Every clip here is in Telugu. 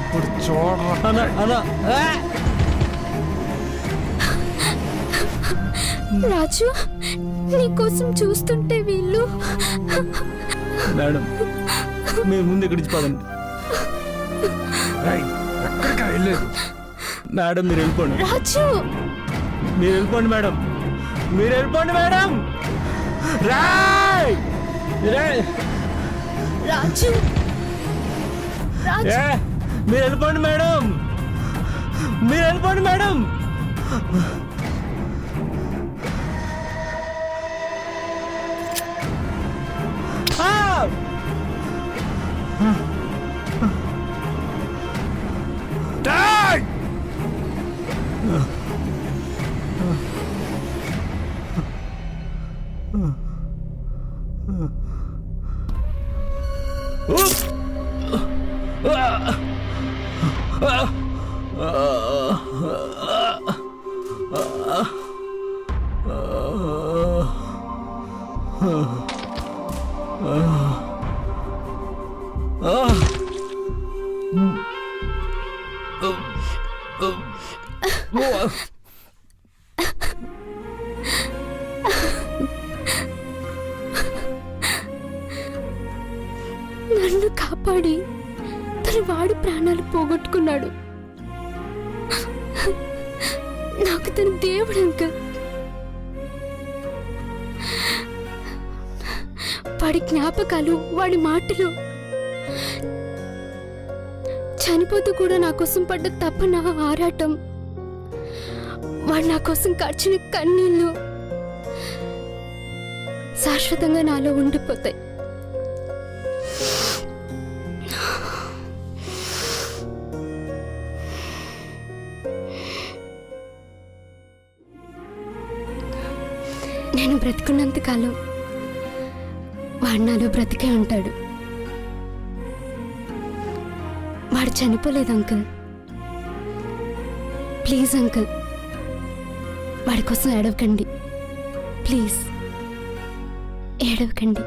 ఇప్పుడు చూడరా. రాజు, నీకోసం చూస్తుంటే వీళ్ళు. మేడం మీరు ముందు ఇక్కడి నుంచి పదండి. మేడం మీరు వెళ్ళిపోండి. రాజు మీరు వెళ్ళిపోండి మేడం. మీరు వెళ్ళిపోండి మేడం. రాజు మీరు వెళ్ళిపోండి మేడం. మీరు వెళ్ళిపోండి మేడం. నన్ను కాపాడి తన వాడి ప్రాణాలు పోగొట్టుకున్నాడు. నాకు తన దేవుడు అంకుల్. వాడి జ్ఞాపకాలు, వాడి మాటలు, చనిపోతూ కూడా నా కోసం పడ్డ తపన, ఆరాటం, వాడు నా కోసం కార్చిన కన్నీళ్ళు శాశ్వతంగా నాలో ఉండిపోతాయి. నేను బ్రతుకున్నంత కాలం వాడు నాలో బ్రతికే ఉంటాడు. వాడు చనిపోలేదు అంకుల్. ప్లీజ్ అంకుల్, వాడి కోసం ఏడవకండి. ప్లీజ్ ఏడవకండి.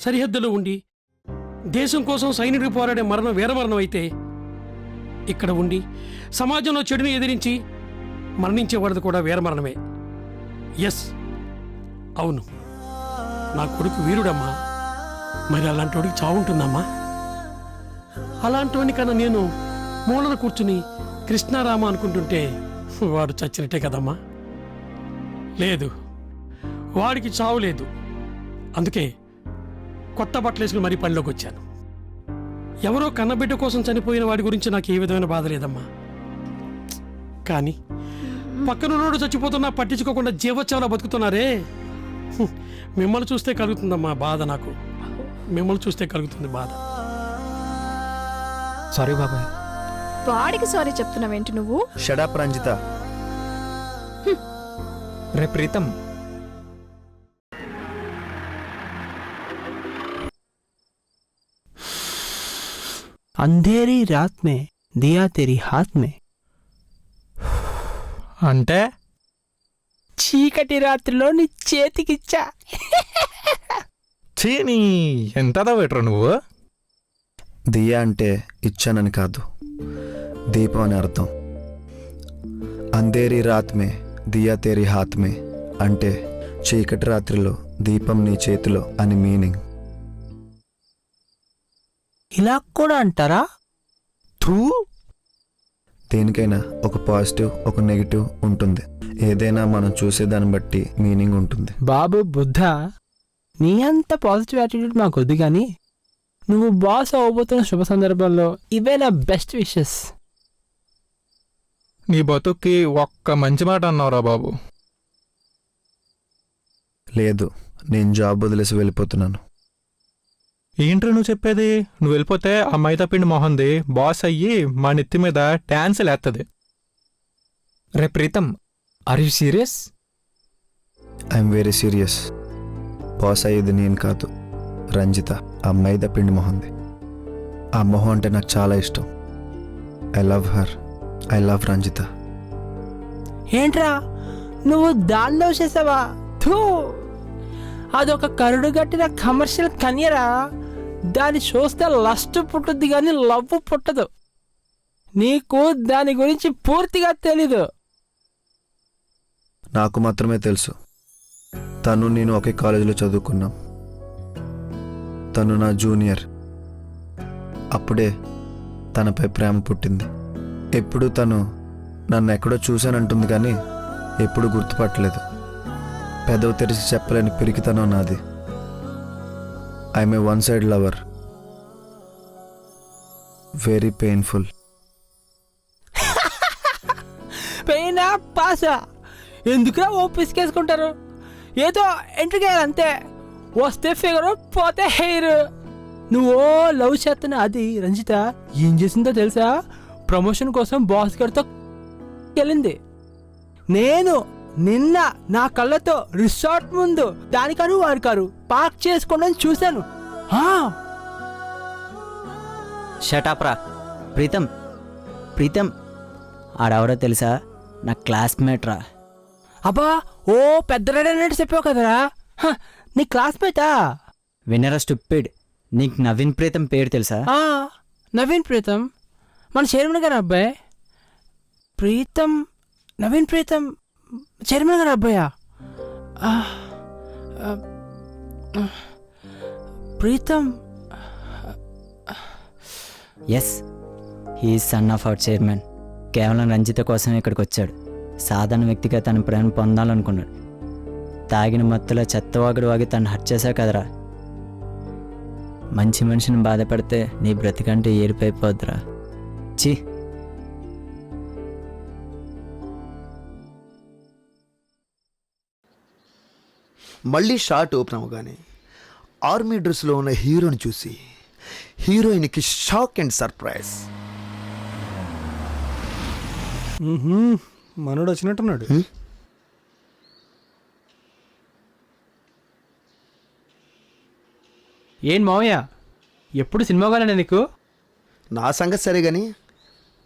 సరిహద్దులో ఉండి దేశం కోసం సైనికుడు పోరాడే మరణం వీరమరణం అయితే, ఇక్కడ ఉండి సమాజంలో చెడుని ఎదిరించి మరణించేవాడిది కూడా వీరమరణమే. ఎస్, అవును, నా కొడుకు వీరుడమ్మా. మరి అలాంటి వాడికి చావుంటుందమ్మా. అలాంటి వాడిని కన్నా నేను మూలన కూర్చుని కృష్ణారామ అనుకుంటుంటే వాడు చచ్చినట్టే కదమ్మా. లేదు, వాడికి చావు లేదు. అందుకే కొత్త బట్టలు వేసుకుని మరీ పనిలోకి వచ్చాను. ఎవరో కన్నబిడ్డ కోసం చనిపోయిన వాడి గురించి నాకు ఏ విధమైన బాధ లేదమ్మా. కానీ పక్కనున్నోడు చచ్చిపోతున్నా పట్టించుకోకుండా జీవోత్సవాలు బతుకుతున్నారే, మిమ్మల్ని చూస్తే కలుగుతుందమ్మా బాధ. నాకు మిమ్మల్ని చూస్తే కలుగుతుంది బాధ. సారీ బాబాయ్. వాడికి సారీ చెప్తున్నావేంటి నువ్వు? షడప్ రంజిత. రే ప్రీతం, अंधेरी रात में दिया तेरी हाथ में అంటే చీకటి రాత్రిలో నీ చేతికిచ్చా. చీని ఎంతదా పెట్టరు నువ్వు? దియా అంటే ఇచ్చానని కాదు, దీపం అని అర్థం. అంధేరి రాత్ మే దియా తేరీ హాత్ మే అంటే చీకటి రాత్రిలో దీపం నీ చేతిలో అని మీనింగ్. ఇలా కూడా అంటారా? థూ. దేనికైనా ఒక పాజిటివ్, ఒక నెగిటివ్ ఉంటుంది. ఏదైనా మనం చూసేదాన్ని బట్టి మీనింగ్ ఉంటుంది. బాబు బుద్ధ, నీ అంత పాజిటివ్ యాటిట్యూడ్ మాకు వద్దు, కానీ నువ్వు బాస్ అవ్వబోతున్న శుభ సందర్భంలో ఇవే నా బెస్ట్ విషెస్. నీ బతుక్కి ఒక్క మంచి మాట అన్నావురా బాబు. లేదు, నేను జాబ్ వదిలేసి వెళ్ళిపోతున్నాను. ఏంట్రా నువ్వు చెప్పేది? నువ్వు వెళ్ళిపోతే ఆ మైదాపిండి మొహంది బాస్ అయ్యి మా నెత్తి మీద డాన్సులు వేస్తుంది. రే Preetham, are you serious? I'm very serious. Boss అయ్యేది నేను కాదు, రంజిత, ఆ మైదా పిండి మొహంది. ఆ మొహం అంటే నాకు చాలా ఇష్టం. I love her. I love Ranjitha. ఏంట్రా నువ్వు దానిలో చేసావా? థూ, అదొక కరుడు గట్టిన కమర్షియల్ కన్యరా. దాన్ని చూస్తే లస్ట్ పుట్టుద్ది కానీ లవ్ పుట్టదు. నీకు దాని గురించి పూర్తిగా తెలీదు. నాకు మాత్రమే తెలుసు. తను నేను ఒకే కాలేజీలో చదువుకున్నాం. తను నా జూనియర్. అప్పుడే తనపై ప్రేమ పుట్టింది. ఎప్పుడు తను నన్ను ఎక్కడో చూశానంటుంది కానీ ఎప్పుడు గుర్తుపట్టలేదు. పెదవి తెరిచి చెప్పలేని పిరికితనం నాది. I'm a one side lover. Very painful. పెయినా పాసా ఎందుకురా ఓ పిసికేసుకుంటారు? ఏదో ఎంట్రీ అంతే. వస్తే ఫిగరు, పోతే హెయిర్. నువ్వు లవ్ చేస్తున్న అది రంజిత ఏం చేసిందో తెలుసా? ప్రమోషన్ కోసం బాస్ గారితో వెళ్ళింది. నేను నిన్న నా కళ్ళతో రిసార్ట్ ముందు దానికను వారికారు పార్క్ చేసుకోవడం చూశాను. షటాప్రా. ప్రీతం, ప్రీతం ఆడెవరో తెలుసా? నా క్లాస్మేట్ రా. అబ్బా, ఓ పెద్ద రెడీ చెప్పావు కదరా. నీ క్లాస్మేటా? వినరా స్టూపిడ్. నీకు నవీన్ ప్రీతం పేరు తెలుసా? నవీన్ ప్రీతం మన చైర్మన్ గారు అబ్బాయి. ప్రీతం, నవీన్ ప్రీతం చైర్మన్ గారు అబ్బాయా? Preetham. Yes, he son of our chairman. కేవలం రంజిత కోసం ఇక్కడికి వచ్చాడు. సాధారణ వ్యక్తిగా తన ప్రేమ పొందాలనుకున్నాడు. తాగిన మత్తులో చెత్తవాగుడు వాగి తను హర్ట్ చేశావు కదరా. మంచి మనిషిని బాధపడితే నీ బ్రతికంటే ఏరిపోయిపోద్దురా. చి. మళ్ళీ షార్ట్ ఓపెన్ అవ్వగానే ఆర్మీ డ్రెస్లో ఉన్న హీరోని చూసి హీరోయిన్కి షాక్ అండ్ సర్ప్రైజ్. మనోడు వచ్చినట్టున్నాడు. ఏం మావయ్య, ఎప్పుడు సినిమాగానే నీకు? నా సంగతి సరే గాని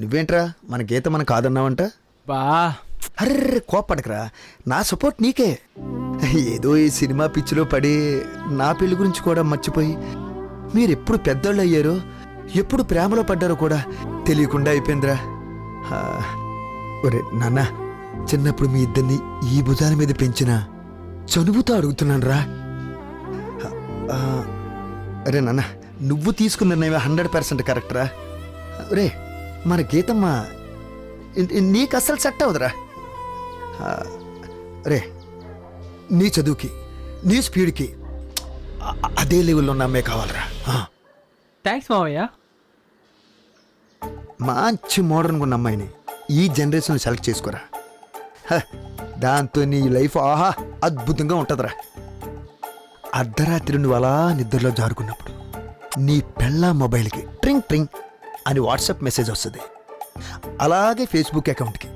నువ్వేంట్రా మన గీత మన కాదన్నావంట? బా, అర్రే కోప్పడకరా, నా సపోర్ట్ నీకే. ఏదో ఈ సినిమా పిచ్చిలో పడి నా పెళ్లి గురించి కూడా మర్చిపోయి మీరెప్పుడు పెద్దోళ్ళు అయ్యారో ఎప్పుడు ప్రేమలో పడ్డారో కూడా తెలియకుండా అయిపోయిందిరా. ఒరే నాన్న, చిన్నప్పుడు మీ ఇద్దరిని ఈ భుజాల మీద పెంచిన చనువుతో అడుగుతున్నాను రా. అరే నాన్న, నువ్వు తీసుకున్న నిర్ణయం 100% కరెక్ట్ రా. రే మన గీతమ్మ నీకు అస్సలు సెట్ అవదురా. రే నీ చదువుకి నీ స్పీడ్కి అదే లెవెల్లో ఉన్న అమ్మాయి కావాలరా. థ్యాంక్స్ మావయ్య. మంచి మోడర్న్గా ఉన్న అమ్మాయిని ఈ జనరేషన్ సెలెక్ట్ చేసుకోరా. దాంతో నీ లైఫ్ ఆహా అద్భుతంగా ఉంటుందిరా. అర్ధరాత్రి నువ్వు అలా నిద్రలో జారుకున్నప్పుడు నీ పెళ్ళ మొబైల్కి ట్రింగ్ ట్రింగ్ అని వాట్సాప్ మెసేజ్ వస్తుంది. అలాగే ఫేస్బుక్ అకౌంట్కి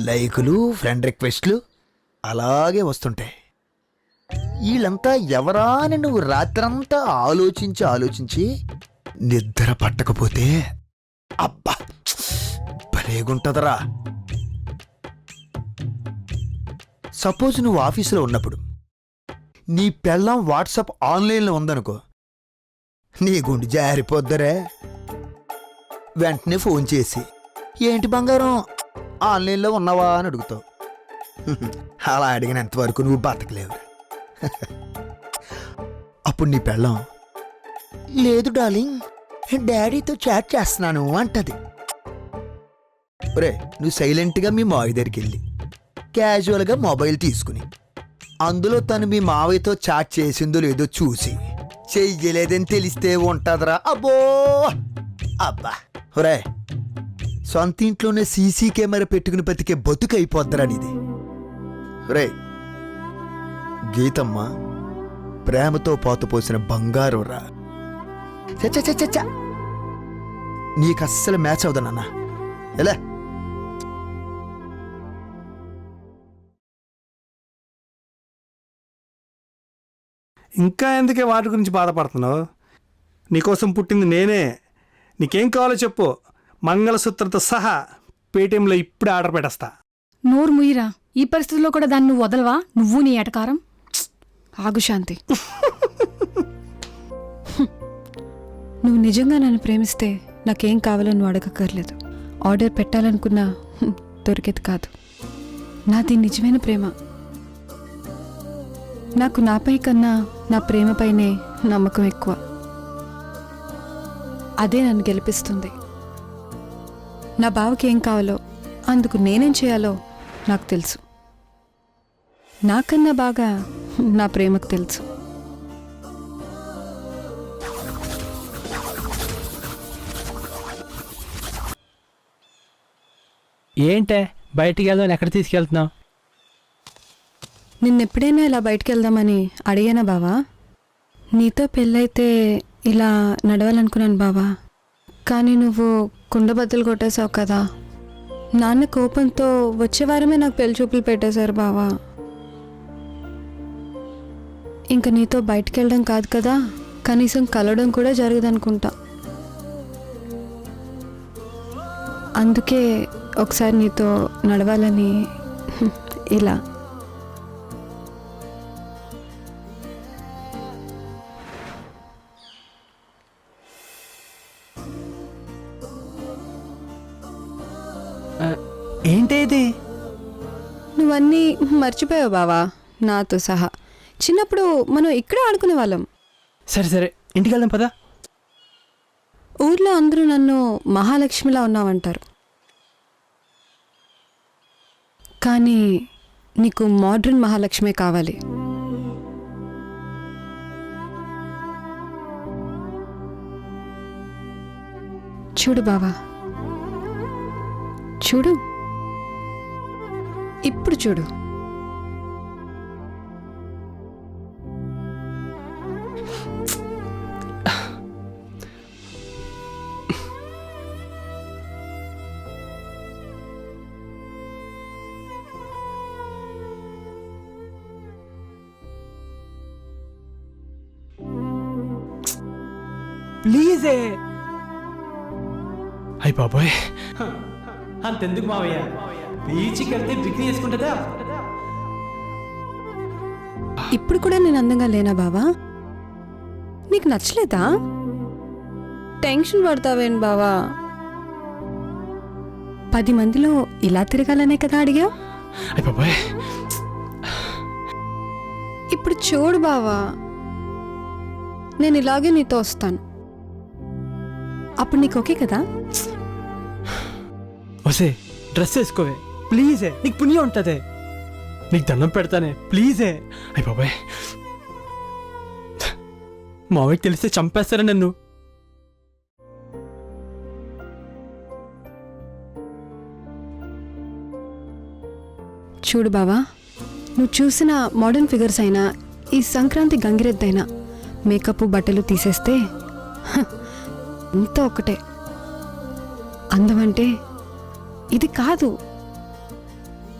లైకులు, ఫ్రెండ్ రిక్వెస్ట్లు అలాగే వస్తుంటాయి. వీళ్ళంతా ఎవరా అని నువ్వు రాత్రంతా ఆలోచించి నిద్ర పట్టకపోతే అబ్బా భలేగుంటదరా. సపోజ్ నువ్వు ఆఫీసులో ఉన్నప్పుడు నీ పెళ్ళం వాట్సాప్ ఆన్లైన్లో ఉందనుకో, నీ గుండె జారిపోద్దరే. వెంటనే ఫోన్ చేసి ఏంటి బంగారం ఆన్లైన్లో ఉన్నావా అని అడుగుతావు. అలా అడిగినంతవరకు నువ్వు బతకలేవు. అప్పుడు నీ పెళ్ళం లేదు డార్లింగ్, డాడీతో చాట్ చేస్తున్నాను అంటది. ఒరే నువ్వు సైలెంట్గా మీ మావయ్య దగ్గరికి వెళ్ళి క్యాజువల్గా మొబైల్ తీసుకుని అందులో తను మీ మావయ్యతో చాట్ చేసిందో లేదో చూసి చెయ్యలేదని తెలిస్తే ఉంటుందిరా. అబ్బో అబ్బా. ఒరే సొంత ఇంట్లోనే సీసీ కెమెరా పెట్టుకుని బతికే బతుకు అయిపోద్దరా నీది. రే గీతమ్మ ప్రేమతో పోతపోసిన బంగారం రా. చచ్చ నీకు అస్సలు మ్యాచ్ అవుదా నాన్న. ఎలా ఇంకా ఎందుకే వాటి గురించి బాధపడుతున్నావు? నీకోసం పుట్టింది నేనే. నీకేం కావాలో చెప్పు, మంగళసూత్రంతో సహా పేటీఎంలో ఇప్పుడే ఆర్డర్ పెట్టేస్తా. నోరు ముయ్యిరా, ఈ పరిస్థితిలో కూడా దాన్ని నువ్వు వదలవా? నువ్వు నీ ఎటకారం. ఆగు శాంతి. నువ్వు నిజంగా నన్ను ప్రేమిస్తే నాకేం కావాలో నువ్వు అడగక్కర్లేదు. ఆర్డర్ పెట్టాలనుకున్నా దొరికేది కాదు. నాది నిజమైన ప్రేమ. నాకు నాపై కన్నా నా ప్రేమపైనే నమ్మకం ఎక్కువ. అదే నన్ను గెలిపిస్తుంది. నా బావకి ఏం కావాలో, అందుకు నేనేం చేయాలో నాకు తెలుసు. నాకన్నా బాగా నా ప్రేమకు తెలుసు. ఏంటే బయటికి వెళ్దాం, ఎక్కడ తీసుకెళ్తున్నావు? నిన్నెప్పుడైనా ఇలా బయటికి వెళ్దామని అడిగానా బావా? నీతో పెళ్ళైతే ఇలా నడవాలనుకున్నాను బావా. కానీ నువ్వు కుండబద్దలు కొట్టేశావు కదా. నాన్న కోపంతో వచ్చే వారమే నాకు పెళ్లి చూపులు పెట్టేశారు బావా. ఇంక నీతో బయటికి వెళ్ళడం కాదు కదా, కనీసం కలవడం కూడా జరగదనుకుంటా. అందుకే ఒకసారి నీతో నడవాలని ఇలా. ఏంటి ఇది? నువ్వన్నీ మర్చిపోయావు బావా, నాతో సహా. చిన్నప్పుడు మనం ఇక్కడే ఆడుకునే వాళ్ళం. సరే సరే, ఇంటికి వెళ్దాం పదా. ఊర్లో అందరూ నన్ను మహాలక్ష్మిలా ఉన్నావంటారు. కానీ నీకు మోడ్రన్ మహాలక్ష్మే కావాలి. చూడు బావా, చూడు, ఇప్పుడు చూడు. ప్లీజే. అయ్య బాబోయ్, అంతెందుకు మావయ్య, బీచ్కి వెళ్తే బిక్రీ చేసుకుంటుందా? ఇప్పుడు కూడా నేను అందంగా లేనా బావా? నీకు నచ్చలేదా? టెన్షన్ పడతావేం బావా? 10 మందిలో ఇలా తిరగాలనే కదా అడిగా. అయ్య బాబోయ్, ఇప్పుడు చూడు బావా, నేను ఇలాగే నీతో వస్తాను. అప్పుడు నీకు ఓకే కదా? వసే, డ్రెస్ వేసుకోవే ప్లీజే, నీకు పుణ్యం ఉంటుంది. నీకు దండం పెడతానే ప్లీజే. అయ్య బాబోయ్, మావయ్యకి తెలిస్తే చంపేస్తారా నన్ను. చూడు బావా, నువ్వు చూసిన మోడర్న్ ఫిగర్స్ అయినా, ఈ సంక్రాంతి గంగిరెద్దైనా మేకప్ బట్టలు తీసేస్తే అంతా ఒకటే. అందమంటే ఇది కాదు,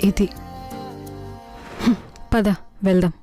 ఇది. పద వెళ్దాం.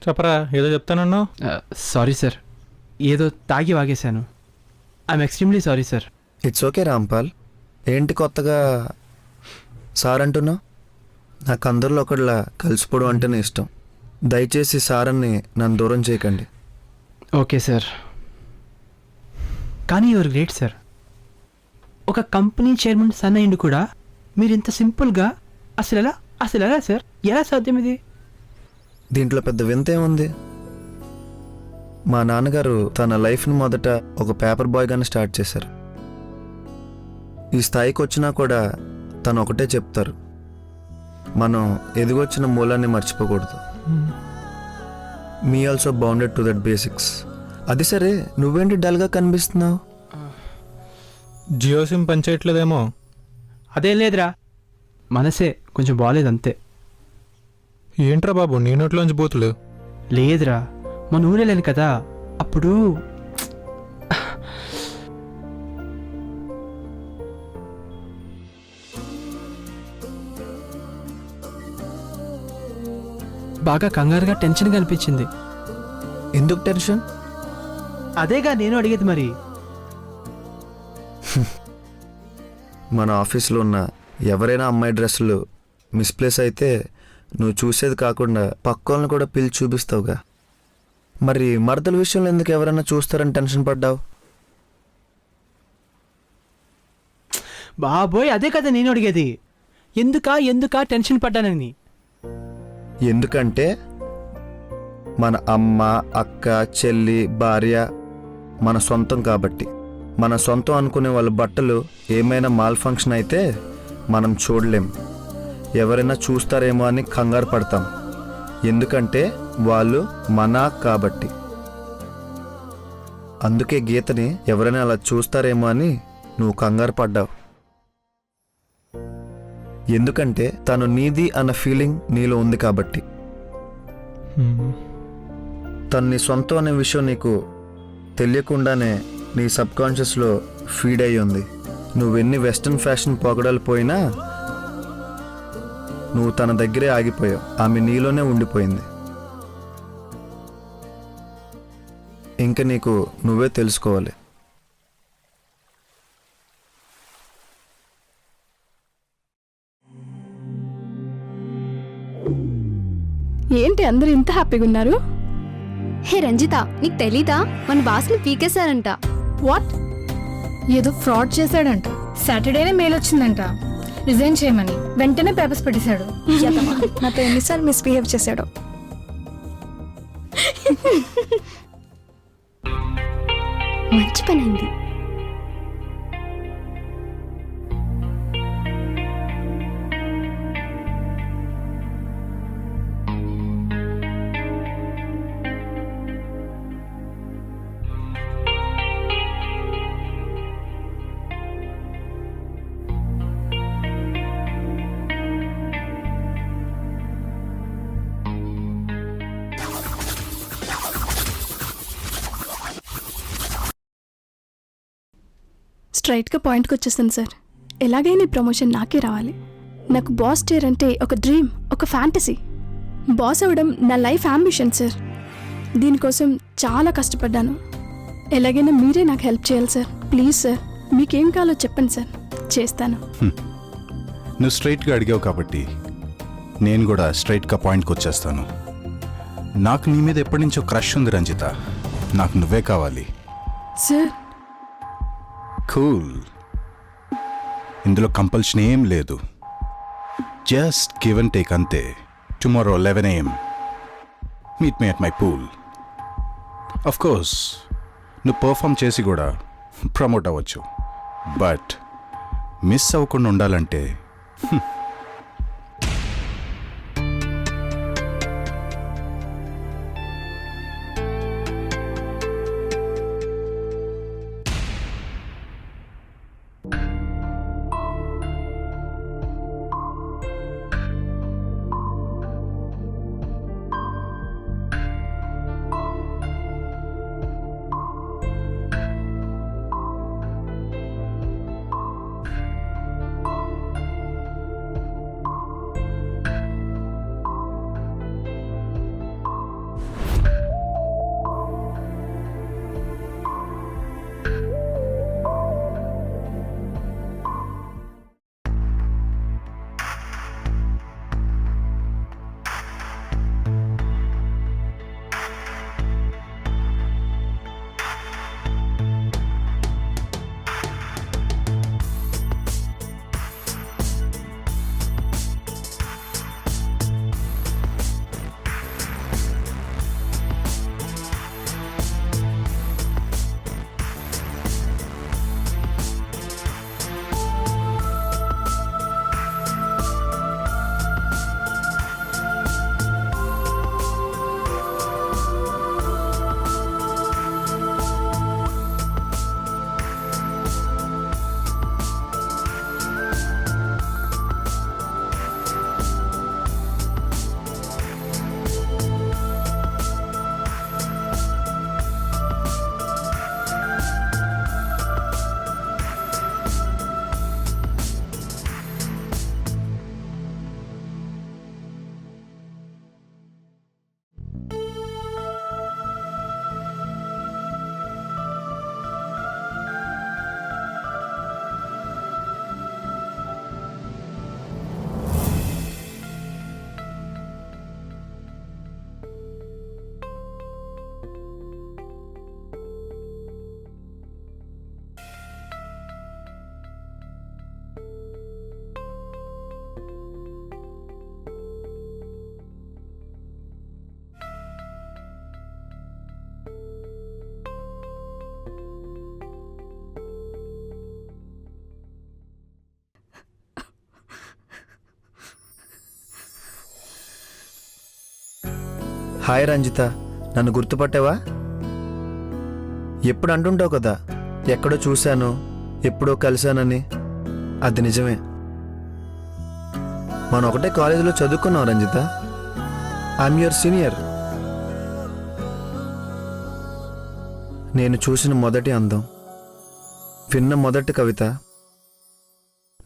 చెప్పరా, ఏదో చెప్తానన్నావు. సారీ సార్, ఏదో తాగి వాగేశాను. I'm extremely sorry sir. It's okay Rampal. ఏంటి కొత్తగా సార్ అంటున్నావు? నాకు అందరిలో ఒకళ్ళ కలిసిపోవడం అంటేనే ఇష్టం. దయచేసి సారన్ని నన్ను దూరం చేయకండి. ఓకే సార్, కానీ యువర్ గ్రేట్ సార్. ఒక కంపెనీ చైర్మన్ సన్ అయ్యిండు కూడా మీరు ఇంత సింపుల్గా అసలు ఎలా సార్, ఎలా సాధ్యం ఇది? దీంట్లో పెద్ద వింత ఏముంది? మా నాన్నగారు తన లైఫ్ని మొదట ఒక పేపర్ బాయ్గానే స్టార్ట్ చేశారు. ఈ స్థాయికి వచ్చినా కూడా తను ఒకటే చెప్తారు, మనం ఎదిగొచ్చిన మూలాన్ని మర్చిపోకూడదు. Me also bounded to that basics. అది సరే, నువ్వేంటి డల్గా కనిపిస్తున్నావు? జియో సిమ్ పనిచేయట్లేదేమో. అదేం లేదురా, మనసే కొంచెం బాగాలేదు అంతే. ఏంట్రా బాబు నీ నోట్లోంచి బూతులు? లేదురా, మా ఊరే లేను కదా అప్పుడు. బాగా కంగారుగా టెన్షన్గా అనిపించింది. ఎందుకు టెన్షన్? అదేగా నేను అడిగేది మరి. మన ఆఫీస్లో ఉన్న ఎవరైనా అమ్మాయి డ్రెస్సులు మిస్ప్లేస్ అయితే నువ్వు చూసేది కాకుండా పక్కోళ్ళని కూడా పిలిచి చూపిస్తావుగా. మరి మరదల విషయంలో ఎందుకు ఎవరైనా చూస్తారని టెన్షన్ పడ్డావు? బాబోయ్, అదే కదా నేను అడిగేది. ఎందుకా టెన్షన్ పడ్డానని. ఎందుకంటే మన అమ్మ, అక్క, చెల్లి, భార్య మన సొంతం కాబట్టి. మన సొంతం అనుకునే వాళ్ళ బట్టలు ఏమైనా మాల్ ఫంక్షన్ అయితే మనం చూడలేం. ఎవరైనా చూస్తారేమో అని కంగారు పడతాం. ఎందుకంటే వాళ్ళు మన కాబట్టి. అందుకే గీతని ఎవరైనా అలా చూస్తారేమో అని నువ్వు కంగారు పడ్డావు. ఎందుకంటే తను నీది అన్న ఫీలింగ్ నీలో ఉంది కాబట్టి. తను నీ సొంతం అనే విషయం నీకు తెలియకుండానే నీ సబ్కాన్షియస్లో ఫీడ్ అయ్యి ఉంది. నువ్వెన్ని వెస్ట్రన్ ఫ్యాషన్ పొగడాలు పోయినా నువ్వు తన దగ్గరే ఆగిపోయావు. ఆమె నీలోనే ఉండిపోయింది. ఇంక నీకు నువ్వే తెలుసుకోవాలి. ఏంటి అందరూ ఇంత హ్యాపీగా ఉన్నారు? హే రంజిత, నీకు తెలీదా మన బాస్ని పీకేశారంట. వాట్? ఏదో ఫ్రాడ్ చేశాడంట. సాటర్డేనే మెయిల్ వచ్చిందంట రిజైన్ చేయమని. వెంటనే పేపర్స్ పెట్టేశాడు. నాతో ఎన్నిసార్లు మిస్బిహేవ్ చేశాడో. మంచి పని అయింది. స్ట్రైట్గా పాయింట్కి వచ్చేస్తాను సార్. ఎలాగైనా ఈ ప్రమోషన్ నాకే రావాలి. నాకు బాస్ చైర్ అంటే ఒక డ్రీమ్, ఒక ఫ్యాంటసీ. బాస్ అవ్వడం నా లైఫ్ అంబిషన్ సార్. దీనికోసం చాలా కష్టపడ్డాను. ఎలాగైనా మీరే నాకు హెల్ప్ చేయాలి సార్. ప్లీజ్ సార్, మీకేం కావాలో చెప్పండి సార్, చేస్తాను. నువ్వు స్ట్రైట్గా అడిగావు కాబట్టి నేను కూడా స్ట్రైట్గా పాయింట్కి వచ్చేస్తాను. నాకు నీ మీద ఎప్పటి నుంచో క్రష్ ఉంది రంజిత. నాకు నువ్వే కావాలి. Sir cool. ఇందులో కంపల్షన్ ఏం లేదు. జస్ట్ గివ్ అండ్ టేక్ అంతే. Tomorrow 11 AM meet me at my pool. Of course నువ్వు పర్ఫామ్ చేసి కూడా ప్రమోట్ అవ్వచ్చు. బట్ మిస్ అవ్వకుండా ఉండాలంటే హాయ్ రంజిత, నన్ను గుర్తుపట్టావా? ఎప్పుడు అంటుంటావు కదా, ఎక్కడో చూశాను, ఎప్పుడో కలిశానని. అది నిజమే. మనం ఒకటే కాలేజీలో చదువుకున్నాం రంజిత. I'm your senior. నేను చూసిన మొదటి అందం, విన్న మొదటి కవిత,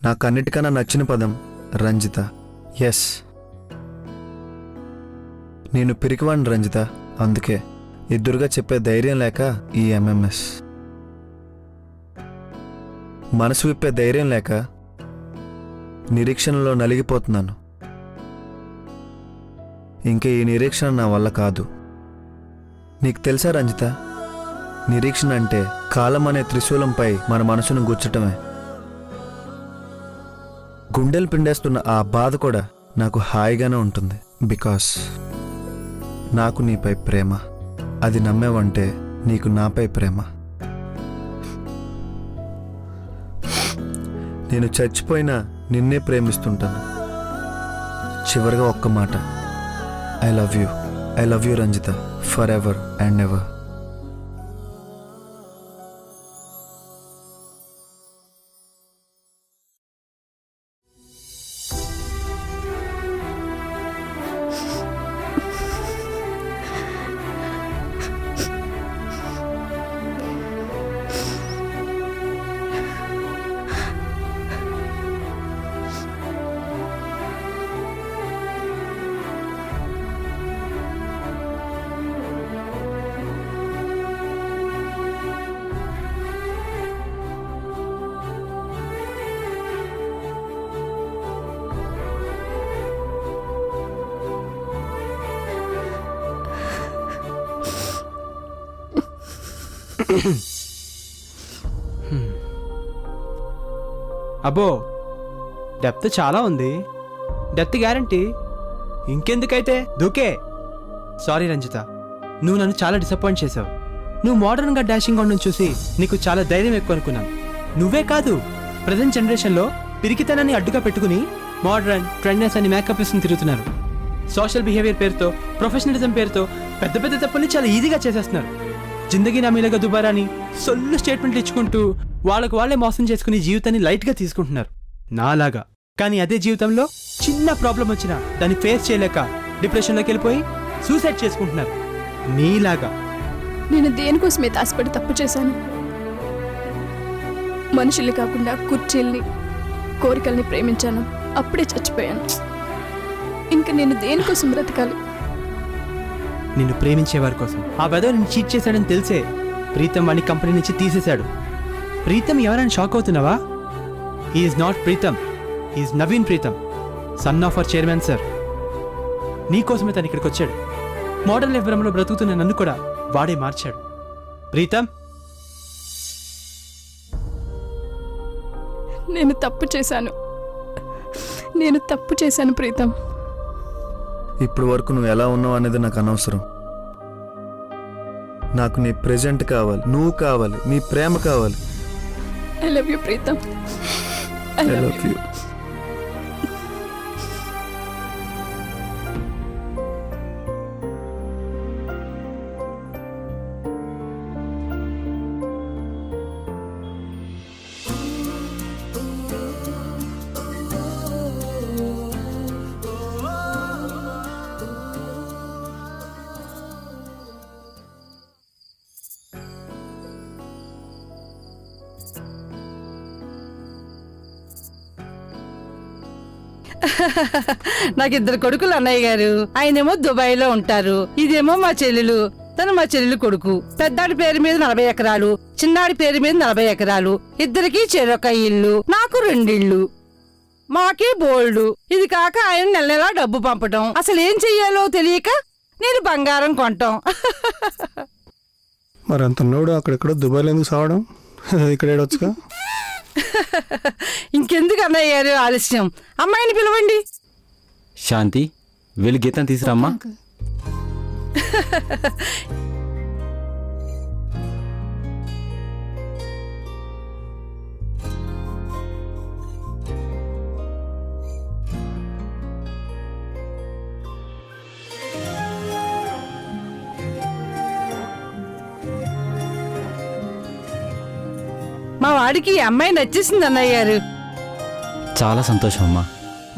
నాకన్నిటికన్నా నచ్చిన పదం రంజిత. ఎస్, నేను పిరికివాణ్ణి రంజిత. అందుకే ఎదురుగా చెప్పే ధైర్యం లేక ఈ ఎంఎంఎస్. మనసు విప్పే ధైర్యం లేక నిరీక్షణలో నలిగిపోతున్నాను. ఇంకా ఈ నిరీక్షణ నా వల్ల కాదు. నీకు తెలుసా రంజిత, నిరీక్షణ అంటే కాలం అనే త్రిశూలంపై మన మనసును గుచ్చటమే. గుండెలు పిండేస్తున్న ఆ బాధ కూడా నాకు హాయిగానే ఉంటుంది. బికాస్ నాకు నీపై ప్రేమ. అది నమ్మేవంటే నీకు నాపై ప్రేమ. నేను చచ్చిపోయినా నిన్నే ప్రేమిస్తుంటాను. చివరిగా ఒక్క మాట, I love you. I love you Ranjitha, for ever and ever. అబ్బో, డెప్త్ చాలా ఉంది. Depth guarantee. ఇంకెందుకైతే దూకే. సారీ రంజిత, నువ్వు నన్ను చాలా డిసప్పాయింట్ చేసావు. నువ్వు మోడర్న్గా డాషింగ్ ఉండడం చూసి నీకు చాలా ధైర్యం ఎక్కువ అనుకున్నాను. నువ్వే కాదు, ప్రజెంట్ జనరేషన్లో పిరికితనాన్ని అడ్డుగా పెట్టుకుని మోడర్న్ ట్రెండ్నెస్ అని మేకప్ వేసుకుని తిరుగుతున్నారు. సోషల్ బిహేవియర్ పేరుతో, ప్రొఫెషనలిజం పేరుతో పెద్ద పెద్ద తప్పుల్ని చాలా ఈజీగా చేసేస్తున్నారు. జిందగీ నా మీలగా దుబారాని సొల్లు స్టేట్మెంట్లు ఇచ్చుకుంటూ వాళ్ళకు వాళ్ళే మోసం చేసుకుని జీవితాన్ని లైట్గా తీసుకుంటున్నారు, నాలాగా. కానీ అదే జీవితంలో చిన్న ప్రాబ్లం వచ్చినా దాన్ని ఫేస్ చేయలేక డిప్రెషన్లోకి వెళ్ళిపోయి సూసైడ్ చేసుకుంటున్నారు, నీలాగా. నేను దేనికోసమే ఆశపడి తప్పు చేశాను. మనుషుల్ని కాకుండా కుర్చీల్ని, కోరికల్ని ప్రేమించాను. అప్పుడే చచ్చిపోయాను. ఇంకా నేను దేనికోసం బ్రతకాలి? నిన్ను ప్రేమించేవారి కోసం. ఆ వెదవ నిన్ను చీట్ చేశాడని తెలిసే ప్రీతం వాడిని కంపెనీ నుంచి తీసేశాడు. ప్రీతం ఎవరైనా షాక్ అవుతున్నావా? He's not Preetham, he's Naveen Preetham, son of our chairman sir. నీకోసమే తను ఇక్కడికి వచ్చాడు. మోడర్న్ లైఫ్ భ్రమలో బ్రతుకుతున్న నన్ను కూడా వాడే మార్చాడు. ప్రీతం, నేను తప్పు చేశాను ప్రీతం. ఇప్పుడు వరకు నువ్వు ఎలా ఉన్నావు అనేది నాకు అనవసరం. నాకు నీ ప్రెజెంట్ కావాలి, నువ్వు కావాలి, నీ ప్రేమ కావాలి. I love you Preetham. I love you. నాకు 2 కొడుకులు అన్నయ్య గారు. ఆయనేమో దుబాయ్లో ఉంటారు. ఇదేమో మా చెల్లెలు. తను మా చెల్లెలు కొడుకు. పెద్దాడి పేరు మీద 40 ఎకరాలు, చిన్నాడి పేరు మీద 40 ఎకరాలు. ఇద్దరికి చెరొక ఇల్లు, నాకు 2 ఇళ్ళు. మాకే బోల్డు. ఇది కాక ఆయన నెల నెలా డబ్బు పంపటం. అసలు ఏం చెయ్యాలో తెలియక నేను బంగారం కొంటాం. మరి అంత నోడు అక్కడెక్కడో దుబాయ్లో ఎందుకు సావడం? ఇక్కడ ఏడొచ్చుగా. ఇంకెందుకు అన్నయ్య గారు ఆలస్యం? అమ్మాయిని పిలవండి. శాంతి, వీళ్ళు గీతం తీసుకురామ్మా. మా వాడికి ఈ అమ్మాయి నచ్చేసింది అన్నయ్య గారు. చాలా సంతోషం అమ్మా.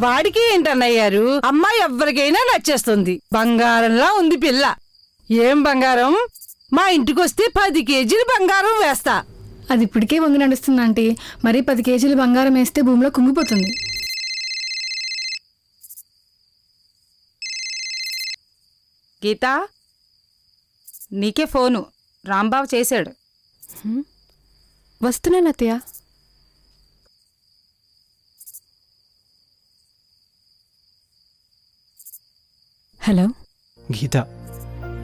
వాడికి ఏంటి అన్నయ్య గారు, అమ్మాయి ఎవరికైనా నచ్చేస్తుంది. బంగారంలా ఉంది పిల్ల. ఏం బంగారం, మా ఇంటికొస్తే 10 కేజీలు బంగారం వేస్తా. అది ఇప్పటికే వంగి నడుస్తుంది ఆంటీ. మరీ 10 కేజీలు బంగారం వేస్తే భూమిలో కుంగిపోతుంది. గీతా, నీకే ఫోను. రాంబాబు చేశాడు. వస్తున్నాను అత్తయ్య. Hello Geetha,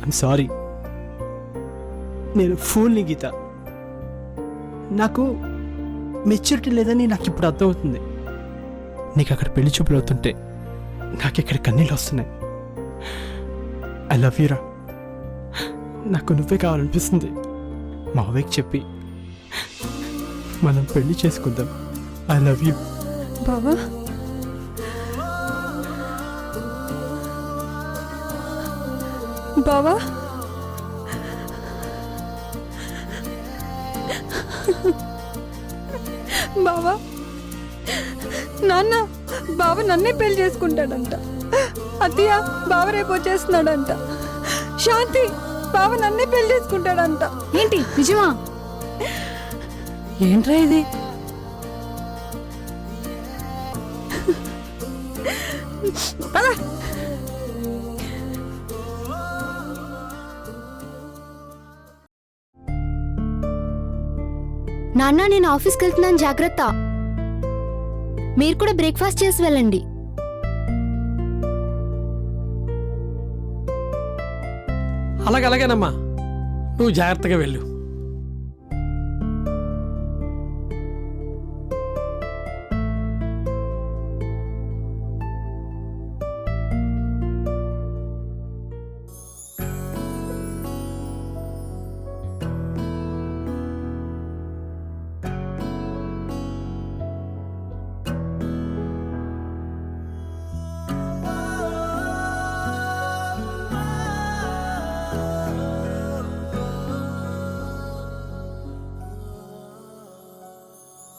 I'm sorry. నేను ఫూల్ని గీత. నాకు మెచ్యూరిటీ లేదని నాకు ఇప్పుడు అర్థమవుతుంది. నీకు అక్కడ పెళ్లి చూపులు అవుతుంటే నాకు ఇక్కడ కన్నీళ్ళు వస్తున్నాయి. ఐ లవ్ యూరా. నాకు నువ్వే కావాలనిపిస్తుంది. మా అవ్వకి చెప్పి మనం పెళ్లి చేసుకుందాం. I love you. బావా, బావా, బావా, నాన్న, బావ నన్నే పెళ్లి చేసుకుంటాడంట. అత్తయ్య, బావ రేపు వచ్చేస్తున్నాడంట. శాంతి, బావ నన్నే పెళ్లి చేసుకుంటాడంట. ఏంటి నిజమా? ఏంట్రా ఇది? పద. నాన్న, నేను ఆఫీస్కి వెళ్తున్నాను, జాగ్రత్త. మీరు కూడా బ్రేక్ఫాస్ట్ చేసి వెళ్ళండి. అలాగేనమ్మా, నువ్వు జాగ్రత్తగా వెళ్ళు.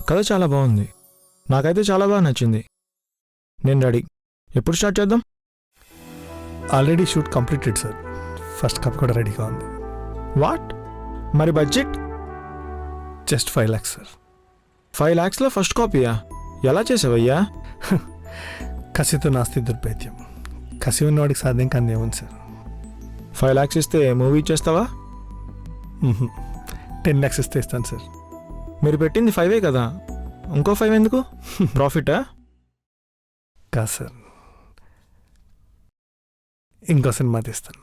కథ చాలా బాగుంది. నాకైతే చాలా బాగా నచ్చింది. నేను రెడీ. ఎప్పుడు స్టార్ట్ చేద్దాం? Already shoot completed sir. First cup కూడా రెడీగా ఉంది. వాట్? మరి బడ్జెట్? Just 5 lakhs sir. 5 lakhsలో ఫస్ట్ కాపీయా? ఎలా చేసావయ్యా? కసితో నాస్తి దుర్భేద్యం. కసి ఉన్నవాడికి సాధ్యం కానీ ఏముంది సార్. 5 lakhs ఇస్తే మూవీ ఇచ్చేస్తావా? 10 lakhs ఇస్తే ఇస్తాను సార్. మీరు పెట్టింది 5 కదా, ఇంకో 5 ఎందుకు? ప్రాఫిటా? కాదు సార్, ఇంకో సినిమా తీస్తాను.